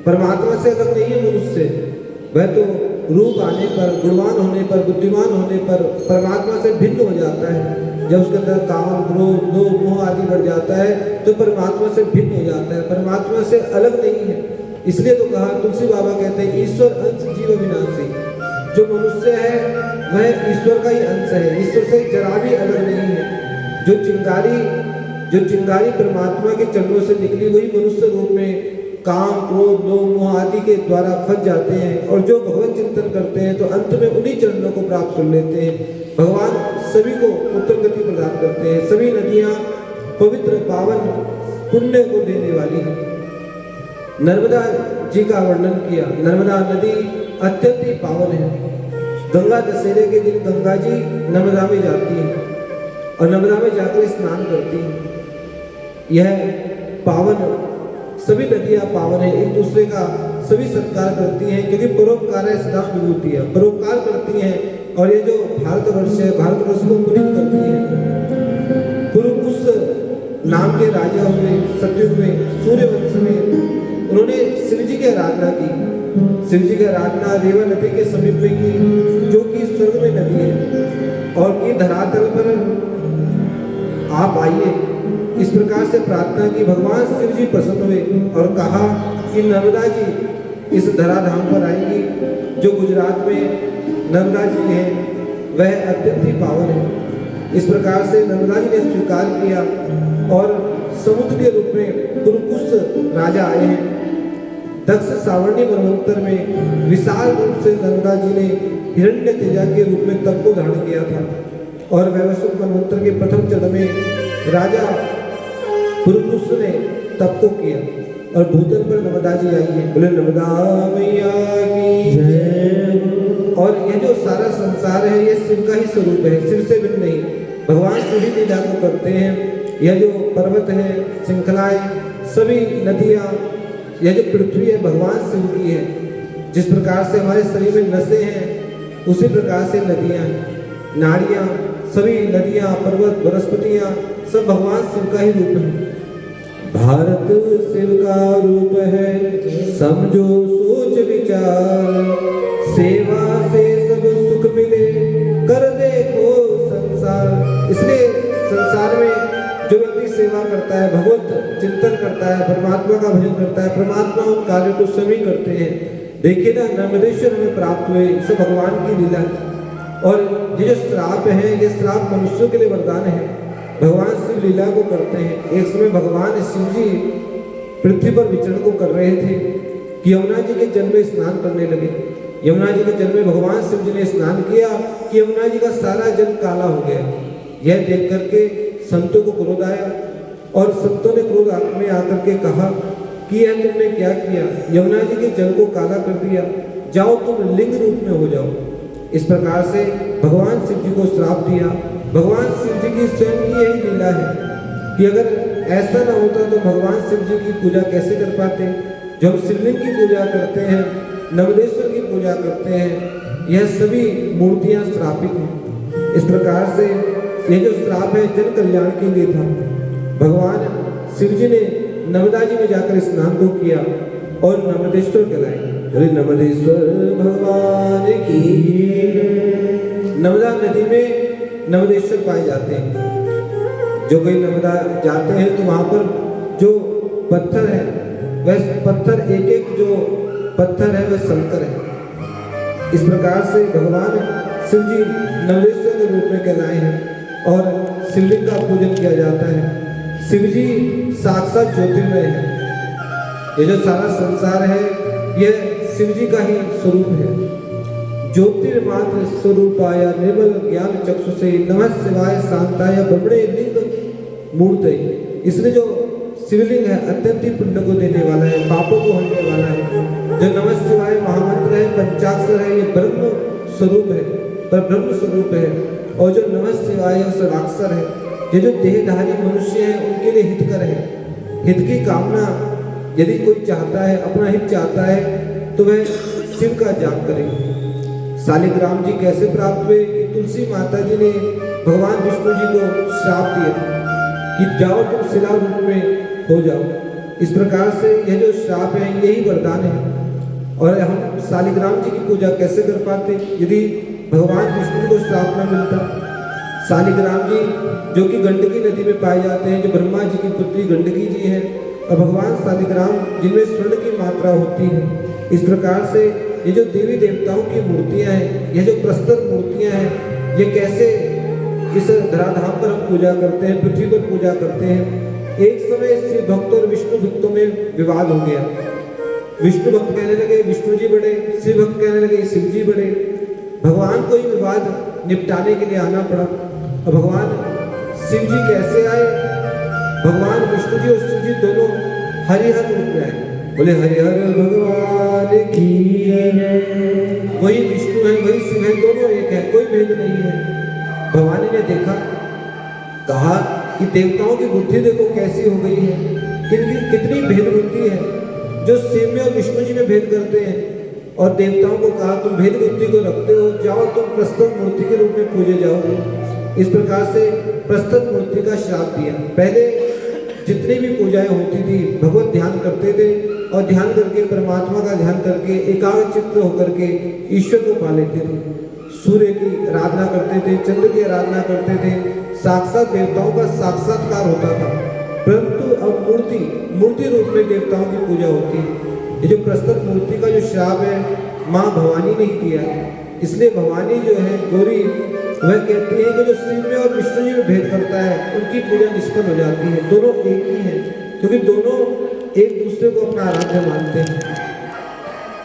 परमात्मा से अलग नहीं है मनुष्य। वह तो रूप आने पर, गुणवान होने पर, बुद्धिमान होने पर परमात्मा से भिन्न हो जाता है। जब उसके अंदर काम, क्रोध, लोभ, मोह आदि बढ़ जाता है तो परमात्मा से भिन्न हो जाता है, परमात्मा से अलग नहीं है। इसलिए तो कहा, तुलसी बाबा कहते हैं ईश्वर अंश जीव विनाशी। जो मनुष्य है वह ईश्वर का ही अंश है, ईश्वर से जरा भी अलग नहीं है। जो चिंगारी परमात्मा के चरणों से निकली वही मनुष्य रूप में काम, क्रोध, लोभ, मोह आदि के द्वारा फंस जाते हैं। और जो भगवत चिंतन करते हैं तो अंत में उन्हीं चरणों को प्राप्त कर लेते हैं। भगवान सभी को उत्तम गति प्रदान करते हैं। सभी नदियाँ पवित्र, पावन, पुण्य को देने वाली हैं। नर्मदा जी का वर्णन किया। नर्मदा नदी अत्यंत ही पावन है। गंगा दशहरे के दिन गंगा जी नर्मदा में जाती है और नर्मदा में जाकर स्नान करती है। यह पावन, सभी नदियाँ पावन है, एक दूसरे का सभी सत्कार करती हैं, क्योंकि परोपकार है सदा विभूति है, परोपकार करती हैं। और ये जो भारतवर्ष है, भारतवर्ष को पुनीत करती है। पुरुकुश नाम के राजा हुए सतयुग में, सूर्यवंश में, उन्होंने शिव जी की आराधना की। शिव जी की आराधना रेवा नदी के समीप में की, जो कि स्वर्ग में नदी है, और की धरातल पर आप आइए, इस प्रकार से प्रार्थना की। भगवान शिव जी प्रसन्न हुए और कहा कि नर्मदा जी इस धराधाम पर आएंगी। जो गुजरात में नर्मदा जी हैं वह अत्यंत ही पावन है। इस प्रकार से नर्मदा जी ने स्वीकार किया और समुद्र के रूप में पुरुकुश राजा आए हैं। दक्ष सावर्णी मनवंतर में विशाल रूप से नर्मदा जी ने हिरण्य तेजा के रूप में तप को धारण किया था। और वैवस्वत मनवंतर के प्रथम चरण में राजा पुरुकुश ने तप को किया और भूतल पर नर्मदा जी आई है। बोले नर्मदा मैया की जय। और यह जो सारा संसार है ये शिव का ही स्वरूप है, शिव से भिन्न नहीं। भगवान शिव ही लीला को करते हैं। यह जो पर्वत है, श्रृंखलाएं, सभी नदियाँ, यह जो पृथ्वी है भगवान शिव की है। जिस प्रकार से हमारे शरीर में नसें हैं उसी प्रकार से नदियाँ हैं, नाड़ियाँ, सभी नदियाँ, पर्वत, वनस्पतियाँ सब भगवान शिव का ही रूप है। भारत शिव का रूप है, समझो सोच विचार, सेवा से सब सुख मिले, कर देखो संसार। इसलिए संसार में जो व्यक्ति सेवा करता है, भगवत चिंतन करता है, परमात्मा का भजन करता है, परमात्मा उन कार्यों को स्वयं करते हैं। देखिए ना, नर्मदेश्वर हमें प्राप्त हुए, इसे भगवान की लीला। और ये जो श्राप है, ये श्राप मनुष्यों के लिए वरदान है। भगवान शिव लीला को करते हैं। एक समय भगवान शिव जी पृथ्वी पर विचरण को कर रहे थे कि यमुना जी के जल में स्नान करने लगे। यमुना जी के जल में भगवान शिव जी ने स्नान किया कि यमुना जी का सारा जल काला हो गया। यह देख करके संतों को क्रोध आया और संतों ने क्रोध में आकर के कहा कि यह तुमने क्या किया, यमुना जी के जल को काला कर दिया, जाओ तुम लिंग रूप में हो जाओ। इस प्रकार से भगवान शिव जी को श्राप दिया। भगवान शिव जी की स्वयं की यही लीला है कि अगर ऐसा ना होता तो भगवान शिव जी की पूजा कैसे कर पाते। जो हम शिवलिंग की पूजा करते हैं, नवलेश्वर की पूजा करते हैं, यह सभी मूर्तियां श्रापित हैं। इस प्रकार से यह जो श्राप है जन कल्याण के लिए था। भगवान शिव जी ने नर्मदा जी में जाकर स्नान को किया और नर्मदेश्वर कहलाए। अरे नर्मदेश्वर भगवान की। नर्मदा नदी में नर्मदेश्वर पाए जाते हैं। जो कोई नर्मदा जाते हैं तो वहाँ पर जो पत्थर है वह पत्थर, एक एक जो पत्थर है वह शंकर है। इस प्रकार से भगवान शिव जी नर्मदेश्वर के रूप में कहलाए हैं और शिवलिंग का पूजन किया जाता है। शिव जी साक्षात ज्योतिर्मय है। ये जो सारा संसार है यह शिव जी का ही स्वरूप है। ज्योतिर्मात्र स्वरूपाय निर्मल ज्ञान चक्षु से नमः शिवाय शांताय ब्रह्मणे लिंग मूर्ते। इसलिए जो शिवलिंग है अत्यंत ही पुण्य को देने वाला है, पापों को हरने वाला है। जो नमः शिवाय महामंत्र है, पंचाक्षर है, ये ब्रह्म स्वरूप है, पर ब्रह्म स्वरूप है। और जो नमः शिवाय सर्वाक्षर है, ये जो देहधारी मनुष्य है उनके लिए हितकर है। हित की कामना यदि कोई चाहता है, अपना हित चाहता है तो वह शिव का जाप करे। शालिग्राम जी कैसे प्राप्त हुए कि तुलसी माता जी ने भगवान विष्णु जी को श्राप दिया कि जाओ तुम शिला रूप में हो जाओ। इस प्रकार से यह जो श्राप है यही वरदान है। और हम शालिग्राम जी की पूजा कैसे कर पाते यदि भगवान विष्णु को श्राप न मिलता। शालिग्राम जी जो कि गंडकी नदी में पाए जाते हैं, जो ब्रह्मा जी की पुत्री गंडकी जी है, और भगवान शालिग्राम जिनमें स्वर्ण की मात्रा होती है। इस प्रकार से ये जो देवी देवताओं की मूर्तियां हैं, ये जो प्रस्तुत मूर्तियां हैं, ये कैसे इस धराधाम पर हम पूजा करते हैं, पृथ्वी पर पूजा करते हैं। एक समय शिव भक्त और विष्णु भक्तों में विवाद हो गया। विष्णु भक्त कहने लगे विष्णु जी बड़े, शिव भक्त कहने लगे शिव जी बड़े। भगवान को ही विवाद निपटाने के लिए आना पड़ा। और भगवान शिव जी कैसे आए? भगवान विष्णु जी और शिव जी दोनों हरिहर रूप में आए। बोले हरिहर भगवान की जय। वही विष्णु है, वही शिव है, दोनों एक है, कोई भेद नहीं है। भवानी ने देखा, कहा कि देवताओं की बुद्धि देखो कैसी हो गई है, कितनी भेद बुद्धि है। जो शिव में और विष्णु जी में भेद करते हैं, और देवताओं को कहा तुम भेद बुद्धि को रखते हो, जाओ तुम प्रस्तुत मूर्ति के रूप में पूजे जाओ। इस प्रकार से प्रस्तुत मूर्ति का श्राप दिया। पहले जितनी भी पूजाएं होती थी, भगवत ध्यान करते थे, और ध्यान करके परमात्मा का ध्यान करके एकाग्रचित्त होकर के ईश्वर को पा लेते थे। सूर्य की आराधना करते थे, चंद्र की आराधना करते थे, साक्षात देवताओं का साक्षात्कार होता था। परंतु अब मूर्ति रूप में देवताओं की पूजा होती है। ये जो प्रस्तुत मूर्ति का जो श्राप है, माँ भवानी ने ही दिया है। इसलिए भवानी जो है गौरी, वह कहती है कि जो शिव में और विष्णु जी में भेद करता है, उनकी पूजा निष्फल हो जाती है। दोनों एक ही हैं, क्योंकि दोनों एक दूसरे को अपना आराध्य मानते हैं।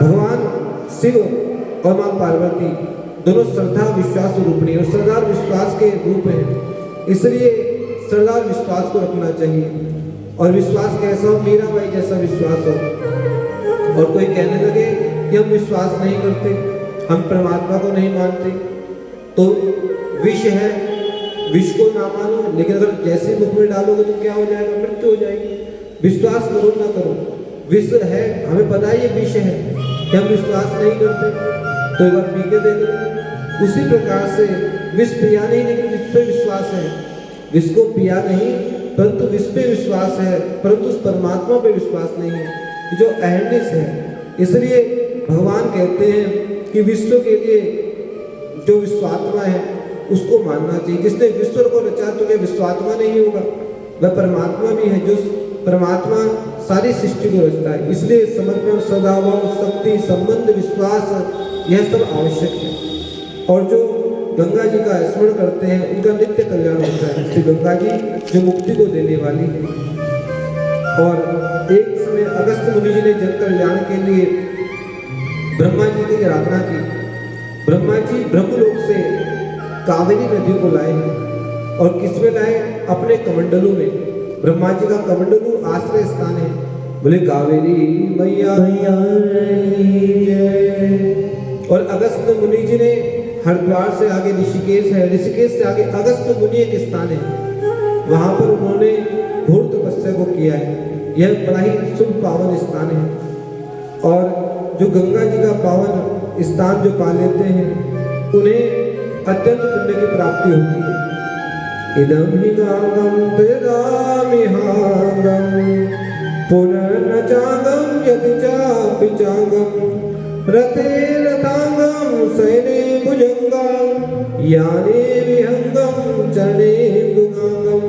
भगवान शिव और माँ पार्वती दोनों श्रद्धा विश्वास रूपणी और श्रद्धा विश्वास के रूप हैं। इसलिए श्रद्धा विश्वास को रखना चाहिए। और विश्वास कैसा हो? मीराबाई जैसा विश्वास हो। और कोई कहने लगे कि हम विश्वास नहीं करते, हम परमात्मा को नहीं मानते, तो विष है, विष को ना मानो, लेकिन अगर जैसे मुख में डालोगे तो क्या हो जाएगा? मृत्यु हो जाएगी। विश्वास करो ना करो, विष है, हमें पता है ये विष है, कि हम विश्वास नहीं करते, तो एक बार पी के देख लो। उसी प्रकार से विष पिया नहीं, लेकिन विष पे विश्वास है। विष को पिया नहीं, परंतु विष पे विश्वास है, परंतु उस परमात्मा पे विश्वास नहीं है, जो अहरनिश है। इसलिए भगवान कहते हैं कि विश्व के लिए जो विश्वात्मा है उसको मानना चाहिए। जिसने विश्व को रचा तो क्या विश्वात्मा नहीं होगा? वह परमात्मा भी है, जो परमात्मा सारी सृष्टि को रचता है। इसलिए समर्पण, सदाभाव, शक्ति, संबंध, विश्वास, यह सब आवश्यक है। और जो गंगा जी का स्मरण करते हैं उनका नित्य कल्याण होता है। श्री गंगा जी जो मुक्ति को देने वाली है। और एक समय अगस्त मुनि जी ने जन कल्याण के लिए ब्रह्मा जी की आराधना की। ब्रह्मा जी ब्रह्मलोक से कावेरी नदी को लाए हैं। और किसमें लाए? अपने कमंडलू में। ब्रह्मा जी का कमंडलू आश्रय स्थान है। बोले कावेरी मैया जय। और अगस्त मुनि जी ने हरिद्वार से आगे ऋषिकेश है, ऋषिकेश से आगे अगस्त मुनि एक स्थान है, वहां पर उन्होंने घोर तपस्या को किया है। यह बड़ा ही शुभ पावन स्थान है। और जो गंगा जी का पावन स्थान जो पा लेते हैं, उन्हें अत्यंत पुण्य की प्राप्ति होती है। इदं हि गांगं तदामिहांगं पुनर्न चांगं यदि चापि चांगं रथे रथांगं शयने भुजंगं याने विहंगं चरणे मृगांगं।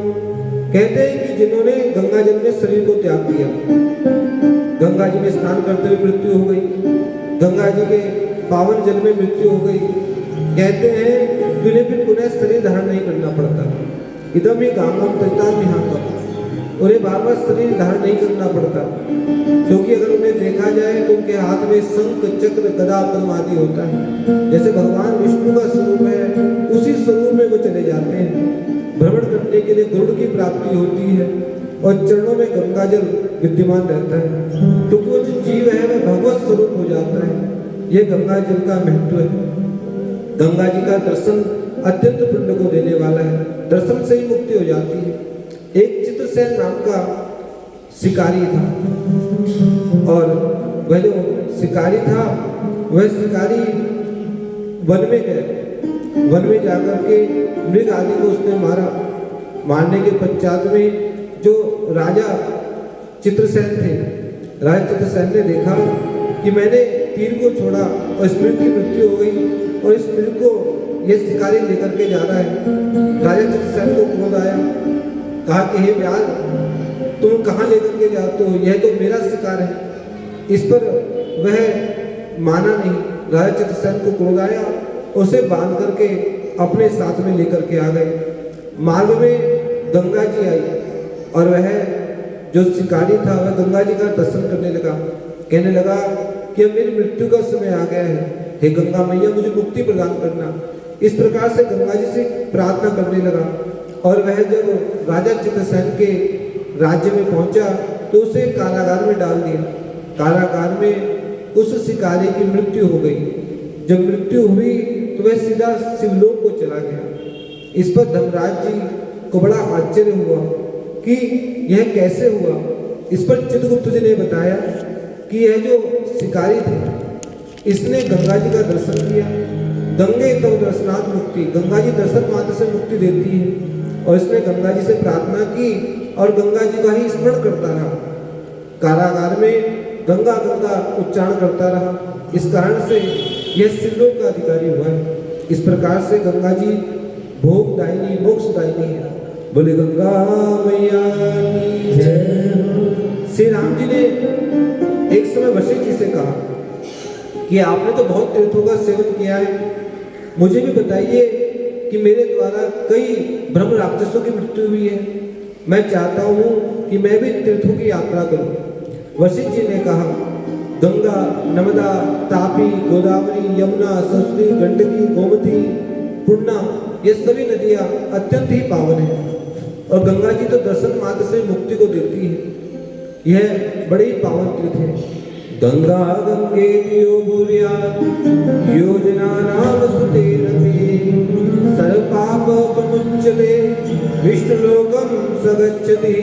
कहते हैं कि जिन्होंने गंगा जल में शरीर को त्याग दिया, गंगा जी में स्नान करते हुए मृत्यु हो गई, गंगा जी के पावन जल में मृत्यु हो गई, कहते हैं कि उन्हें फिर पुनः शरीर धारण नहीं करना पड़ता। इदम ही गांगम तजतामिहांगम, उन्हें बार बार शरीर धारण नहीं करना पड़ता, क्योंकि अगर उन्हें देखा जाए तो उनके हाथ में शंख, चक्र, गदा, पद्म आदि होता है। जैसे भगवान विष्णु का स्वरूप है, उसी स्वरूप में वो चले जाते हैं। भ्रमण करने के लिए गरुड़ की प्राप्ति होती है, और चरणों में गंगा जल विद्यमान रहता है, क्योंकि वो जो जीव है वह भगवत स्वरूप हो जाता है। ये गंगा जल का महत्व है। गंगा जी का दर्शन अत्यंत पुण्य को देने वाला है। दर्शन से ही मुक्ति हो जाती है। एक चित्रसेन नाम का शिकारी था, और वह जो शिकारी था वह शिकारी वन में गए। वन में जाकर के मृग आदि को उसने मारा। मारने के पश्चात में जो राजा चित्रसेन थे। राजा चित्रसेन ने देखा कि मैंने तीर को छोड़ा और इस मृग की मृत्यु हो गई और इस मृग को यह शिकारी लेकर के जा रहा है। राजा चित्रसेन को क्रोध आया, कहा कि हे व्याल, तुम कहाँ लेकर के जाते हो, यह तो मेरा शिकार है। इस पर वह माना नहीं। राजा चित्रसेन को क्रोध आया, उसे बांध करके अपने साथ में लेकर के आ गए। मार्ग में गंगा जी आई और वह जो शिकारी था वह गंगा जी का दर्शन करने लगा, कहने लगा कि अब मेरी मृत्यु का समय आ गया है, हे गंगा मैया मुझे मुक्ति प्रदान करना। इस प्रकार से गंगा जी से प्रार्थना करने लगा। और वह जब राजा चित्रसेन के राज्य में पहुंचा तो उसे कारागार में डाल दिया। कारागार में उस शिकारी की मृत्यु हो गई। जब मृत्यु हुई तो वह सीधा शिवलोक को चला गया। इस पर धर्मराज जी को बड़ा आश्चर्य हुआ कि यह कैसे हुआ। इस पर चित्रगुप्त जी ने बताया कि यह जो शिकारी थे इसने गंगा जी का दर्शन किया। गंगे तव दर्शनात् मुक्ति, गंगा जी दर्शन मात्र से मुक्ति देती है। और इसने गंगा जी से प्रार्थना की और गंगा जी का ही स्मरण करता रहा। कारागार में गंगा गंगा उच्चारण करता रहा। इस कारण से यह शिवलोक का अधिकारी हुआ है। इस प्रकार से गंगा जी भोगदायिनी मोक्षदायिनी है। बोले गंगा मैया की जय। श्री राम जी ने एक समय वशिष्ठ जी से कहा कि आपने तो बहुत तीर्थों का सेवन किया है, मुझे भी बताइए कि मेरे द्वारा कई ब्रह्म राक्षसों की मृत्यु हुई है, मैं चाहता हूँ कि मैं भी तीर्थों की यात्रा करूँ। वशिष्ठ जी ने कहा गंगा, नर्मदा, तापी, गोदावरी, यमुना, सरस्वती, गंडकी, गोमती, पूर्णा, ये सभी नदियाँ अत्यंत ही पावन हैं और गंगा जी तो दर्शन मात्र से मुक्ति को देती है। यह बड़े ही पावन तीर्थ है। गंगा गंगे योजना नाम सुते सर्व पाप प्रमुच्यते विष्णुलोकम सगच्छति।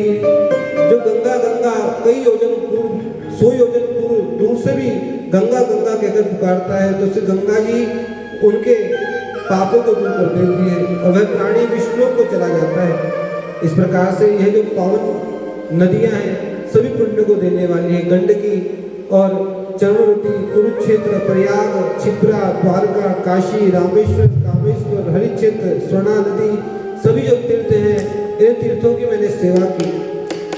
जो गंगा गंगा कई योजन पूर्व, 100 योजन पूर्व दूर से भी गंगा गंगा कहकर पुकारता है तो उससे गंगा जी उनके पापों को दूर कर देती है और वह प्राणी विष्णुलोक को चला जाता है। इस प्रकार से यह जो पावन नदियां हैं सभी पुण्य को देने वाली है। गंडकी और चरमवती, कुरुक्षेत्र, प्रयाग, क्षिप्रा, द्वारका, काशी, रामेश्वर, कामेश्वर, हरिक्षेत्र, स्वर्णा नदी, सभी जो तीर्थ हैं इन तीर्थों की मैंने सेवा की।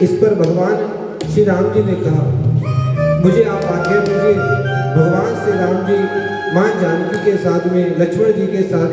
इस पर भगवान श्री राम जी ने कहा मुझे आप आज्ञा दीजिए। भगवान श्री राम जी माँ जानकी के साथ में लक्ष्मण जी के साथ